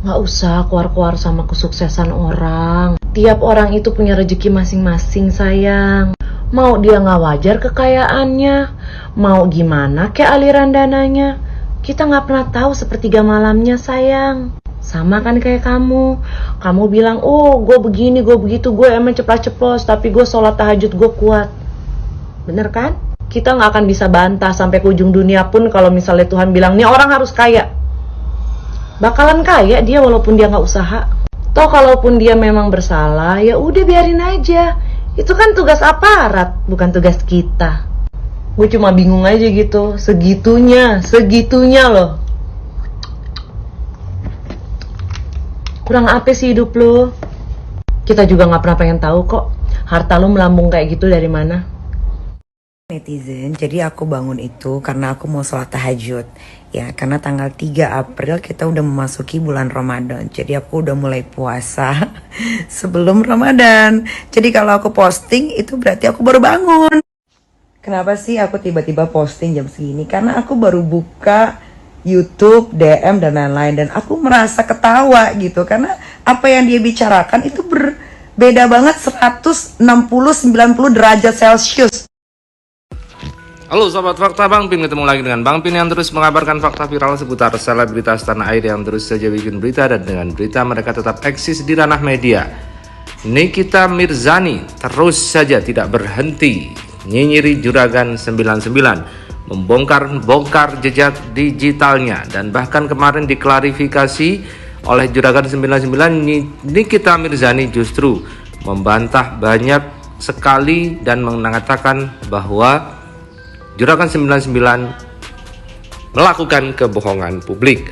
Nggak usah keluar-keluar sama kesuksesan orang. Tiap orang itu punya rezeki masing-masing, sayang. Mau dia nggak wajar kekayaannya, mau gimana kayak aliran dananya, kita nggak pernah tahu sepertiga malamnya, sayang. Sama kan kayak kamu bilang, oh gue begini, gue begitu, gue emang ceplos-ceplos, tapi gue sholat tahajud gue kuat. Bener kan? Kita nggak akan bisa bantah sampai ke ujung dunia pun kalau misalnya Tuhan bilang, nih orang harus kaya. Bakalan kaya dia walaupun dia nggak usaha. Toh kalaupun dia memang bersalah, ya udah biarin aja. Itu kan tugas aparat, bukan tugas kita. Gue cuma bingung aja gitu, segitunya loh. Kurang apa sih hidup lo? Kita juga nggak pernah pengen tahu kok harta lo melambung kayak gitu dari mana. Netizen, jadi aku bangun itu karena aku mau sholat tahajud. Ya, karena tanggal 3 April kita udah memasuki bulan Ramadan. Jadi aku udah mulai puasa sebelum Ramadan. Jadi kalau aku posting itu berarti aku baru bangun. Kenapa sih aku tiba-tiba posting jam segini? Karena aku baru buka YouTube, DM dan lain-lain, dan aku merasa ketawa gitu karena apa yang dia bicarakan itu berbeda banget 160-90 derajat Celcius. Halo Sobat Fakta, Bang Pin ketemu lagi dengan Bang Pin yang terus mengabarkan fakta viral seputar selebritas tanah air yang terus saja bikin berita, dan dengan berita mereka tetap eksis di ranah media. Nikita Mirzani terus saja tidak berhenti nyinyiri Juragan 99, membongkar jejak digitalnya, dan bahkan kemarin diklarifikasi oleh Juragan 99, Nikita Mirzani justru membantah banyak sekali dan mengatakan bahwa Juragan 99 melakukan kebohongan publik.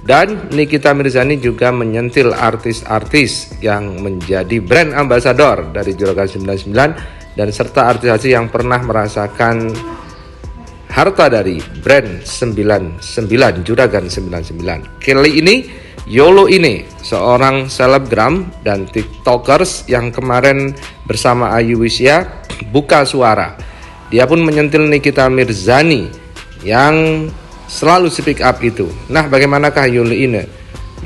Dan Nikita Mirzani juga menyentil artis-artis yang menjadi brand ambassador dari Juragan 99 dan serta artis-artis yang pernah merasakan harta dari brand 99 Juragan 99. Kali ini Yolo ini seorang selebgram dan tiktokers yang kemarin bersama Ayu Wisya buka suara. Dia pun menyentil Nikita Mirzani yang selalu speak up itu. Nah, bagaimanakah Yolo ini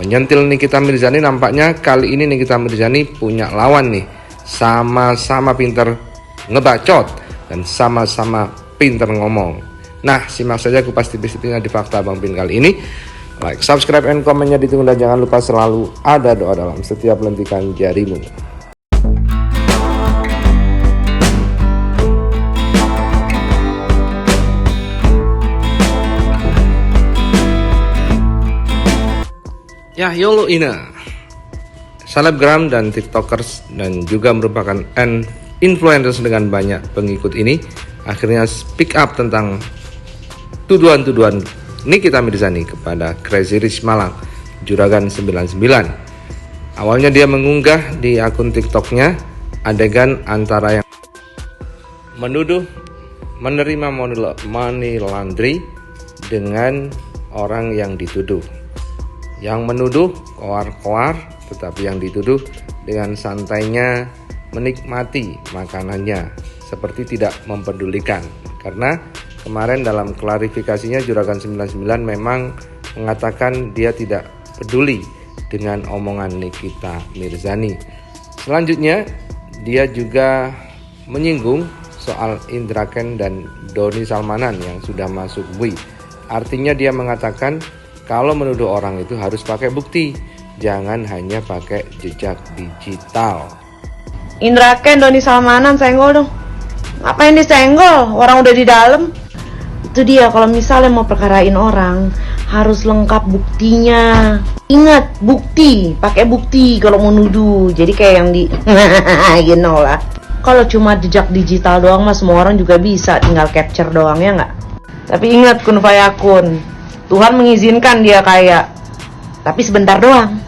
menyentil Nikita Mirzani? Nampaknya kali ini Nikita Mirzani punya lawan nih. Sama-sama pinter ngebacot dan sama-sama pinter ngomong. Nah, simak saja kupas tipis-tipisnya di Fakta Bang Pin kali ini. Like, subscribe, and komennya ditunggu, dan jangan lupa selalu ada doa dalam setiap lentikan jarimu. Ya, Yolo Ina, selebgram dan tiktokers dan juga merupakan influencers dengan banyak pengikut ini akhirnya speak up tentang tuduhan-tuduhan Nikita Mirzani kepada Crazy Rich Malang, Juragan 99. Awalnya dia mengunggah di akun tiktoknya adegan antara yang menuduh menerima money laundry dengan orang yang dituduh. Yang menuduh koar-koar, tetapi yang dituduh dengan santainya menikmati makanannya, seperti tidak mempedulikan. Karena kemarin dalam klarifikasinya Juragan 99 memang mengatakan dia tidak peduli dengan omongan Nikita Mirzani. Selanjutnya dia juga menyinggung soal Indra Ken dan Doni Salmanan yang sudah masuk BUI. Artinya dia mengatakan kalau menuduh orang itu harus pakai bukti, jangan hanya pakai jejak digital. Indra Ken, Doni Salmanan, senggol dong. Ngapain disenggol? Orang udah di dalam. Itu dia, kalau misalnya mau perkarain orang harus lengkap buktinya. Ingat, bukti, pakai bukti kalau mau nuduh. Jadi kayak yang di you know lah. Kalau cuma jejak digital doang mah semua orang juga bisa, tinggal capture doang, ya nggak? Tapi ingat, kun fayakun. Tuhan mengizinkan dia kaya, tapi sebentar doang.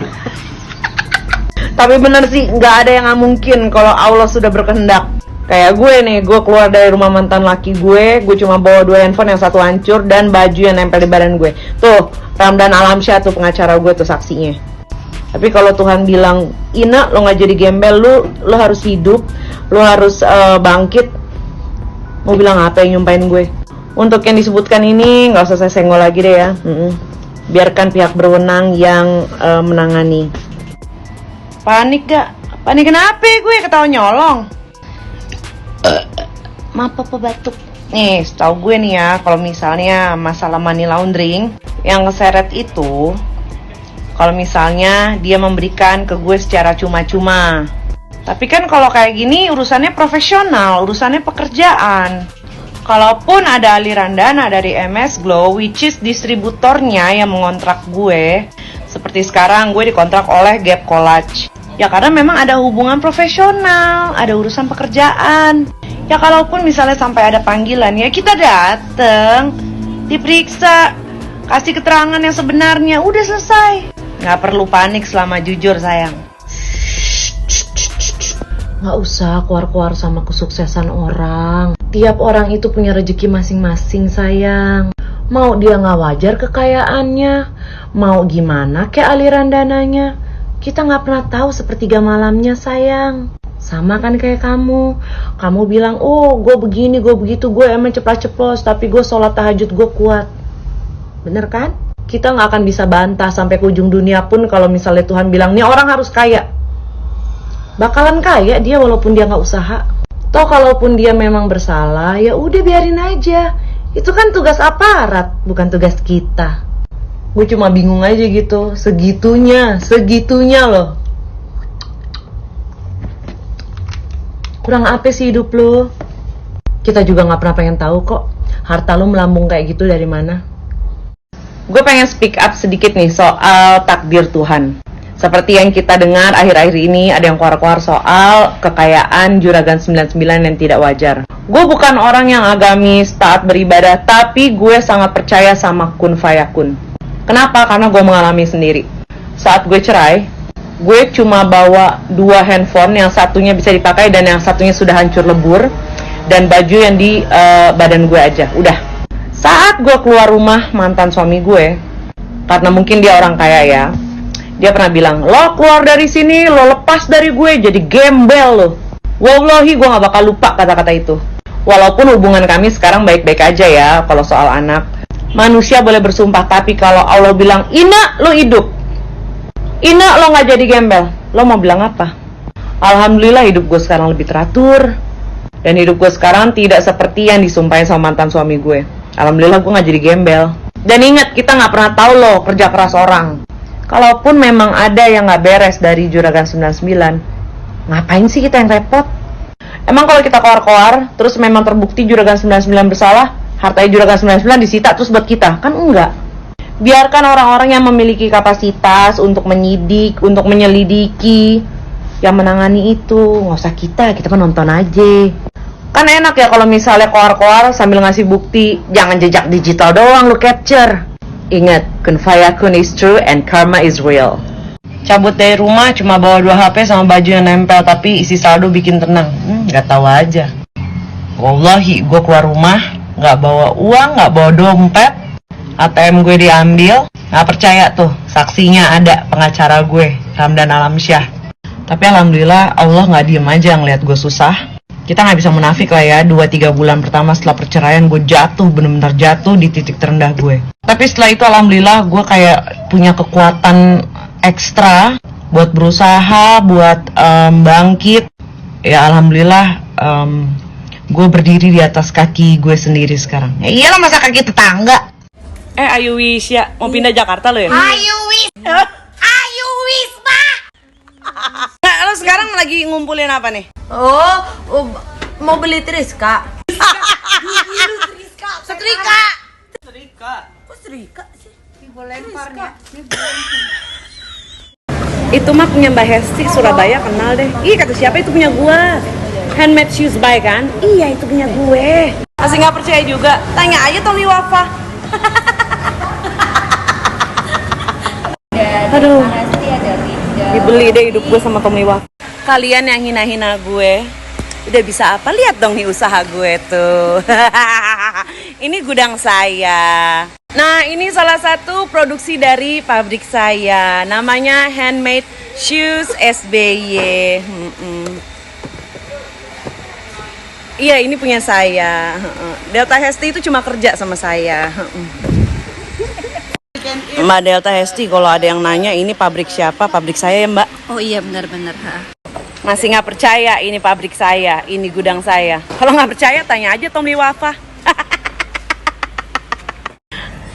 Tapi bener sih, nggak ada yang nggak mungkin kalau Allah sudah berkehendak. Kayak gue nih, gue keluar dari rumah mantan laki gue cuma bawa 2 handphone, yang satu hancur dan baju yang nempel di badan gue. Tuh, Ramdan Alamsyah tuh pengacara gue tuh saksinya. Tapi kalau Tuhan bilang, Ina lo nggak jadi gembel, lo harus hidup, lo harus bangkit. Mau bilang apa yang nyumpain gue? Untuk yang disebutkan ini nggak usah saya senggol lagi deh ya. Biarkan pihak berwenang yang menangani. Panik gak? Panik kenapa gue ketawa nyolong? Maaf apa batuk? Nih, setahu gue nih ya, kalau misalnya masalah money laundering, yang keseret itu, kalau misalnya dia memberikan ke gue secara cuma-cuma. Tapi kan kalau kayak gini urusannya profesional, urusannya pekerjaan. Kalaupun ada aliran dana dari MS Glow, which is distributornya yang mengontrak gue, seperti sekarang gue dikontrak oleh Gap Collage. Ya karena memang ada hubungan profesional, ada urusan pekerjaan. Ya kalaupun misalnya sampai ada panggilan, ya kita dateng, diperiksa, kasih keterangan yang sebenarnya, udah selesai. Nggak perlu panik selama jujur sayang. Nggak usah keluar-keluar sama kesuksesan orang. Tiap orang itu punya rezeki masing-masing sayang. Mau dia nggak wajar kekayaannya, mau gimana kayak aliran dananya, kita nggak pernah tahu sepertiga malamnya sayang. Sama kan kayak kamu bilang, oh gue begini, gue begitu, gue emang ceplos-ceplos, tapi gue sholat tahajud gue kuat. Bener kan? Kita nggak akan bisa bantah sampai ke ujung dunia pun kalau misalnya Tuhan bilang, nih orang harus kaya. Bakalan kaya dia walaupun dia nggak usaha. Toh kalaupun dia memang bersalah, ya udah biarin aja. Itu kan tugas aparat, bukan tugas kita. Gue cuma bingung aja gitu, segitunya loh. Kurang apa sih hidup lo? Kita juga nggak pernah pengen tahu kok harta lo melambung kayak gitu dari mana. Gue pengen speak up sedikit nih soal takdir Tuhan. Seperti yang kita dengar akhir-akhir ini, ada yang keluar-keluar soal kekayaan Juragan 99 yang tidak wajar. Gue bukan orang yang agamis, taat beribadah, tapi gue sangat percaya sama kun fayakun. Kenapa? Karena gue mengalami sendiri. Saat gue cerai, gue cuma bawa 2 handphone, yang satunya bisa dipakai dan yang satunya sudah hancur lebur, dan baju yang di badan gue aja. Udah. Saat gue keluar rumah mantan suami gue, karena mungkin dia orang kaya ya, dia pernah bilang, lo keluar dari sini, lo lepas dari gue, jadi gembel lo. Wallahi gue gak bakal lupa kata-kata itu. Walaupun hubungan kami sekarang baik-baik aja ya kalau soal anak. Manusia boleh bersumpah, tapi kalau Allah bilang, Ina lo hidup, Ina lo gak jadi gembel, lo mau bilang apa? Alhamdulillah hidup gue sekarang lebih teratur. Dan hidup gue sekarang tidak seperti yang disumpahin sama mantan suami gue. Alhamdulillah gue gak jadi gembel. Dan ingat, kita gak pernah tahu loh kerja keras orang. Kalaupun memang ada yang gak beres dari Juragan 99, ngapain sih kita yang repot? Emang kalau kita koar-koar, terus memang terbukti Juragan 99 bersalah, hartanya Juragan 99 disita terus buat kita? Kan enggak. Biarkan orang-orang yang memiliki kapasitas untuk menyidik, untuk menyelidiki, yang menangani itu. Nggak usah kita kan nonton aja. Kan enak ya kalau misalnya koar-koar sambil ngasih bukti. Jangan jejak digital doang lu capture. Ingat, kun fayakun is true and karma is real. Cabut dari rumah cuma bawa 2 HP sama baju yang nempel, tapi isi saldo bikin tenang. Nggak tahu aja. Wallahi, gue keluar rumah nggak bawa uang, nggak bawa dompet, ATM gue diambil. Nggak percaya tuh, saksinya ada pengacara gue, Ramdan Alamsyah. Tapi alhamdulillah Allah nggak diem aja ngeliat gue susah. Kita nggak bisa munafik lah ya, 2-3 bulan pertama setelah perceraian gue jatuh, bener-bener jatuh di titik terendah gue. Tapi setelah itu alhamdulillah gue kayak punya kekuatan ekstra buat berusaha, buat bangkit. Ya alhamdulillah gue berdiri di atas kaki gue sendiri sekarang. Ya iyalah, masa kaki tetangga. Ayu Wisya, mau pindah Jakarta lo ya? Ayu Wisma. Nah, lo sekarang lagi ngumpulin apa nih? Mau beli Triska. Setrika. Kok setrika sih? Lemparnya. Itu mah punya Mbak Hesti Surabaya, kenal deh. Ih, kata siapa itu punya gua. Handmade shoes by kan? Iya, itu punya gue. Masih nggak percaya juga? Tanya aja Tommy Wafa. Aduh, dibeli deh hidup gue sama Tommy Wafa. Kalian yang hina-hina gue, udah bisa apa? Lihat dong nih usaha gue tuh. Ini gudang saya. Nah, ini salah satu produksi dari pabrik saya. Namanya Handmade Shoes SBY. Iya, ini punya saya. Delta Hesti itu cuma kerja sama saya. Mbak Delta Hesti, kalau ada yang nanya ini pabrik siapa, pabrik saya ya Mbak. Oh iya benar-benar. Masih nggak percaya ini pabrik saya, ini gudang saya. Kalau nggak percaya tanya aja Tommy Wafa.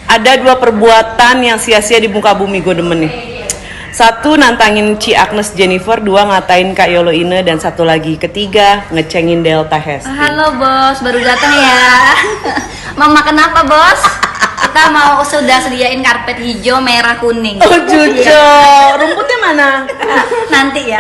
Ada 2 perbuatan yang sia-sia di muka bumi, gue demen nih. 1 nantangin Ci Agnes Jennifer, 2 ngatain Kak Yolo Ine, dan 1 lagi, ketiga ngecengin Delta Hesti. Halo bos, baru datang ya. Mau makan apa bos? Kita mau sudah sediain karpet hijau, merah, kuning. Oh Cuco, rumputnya mana? Nanti ya.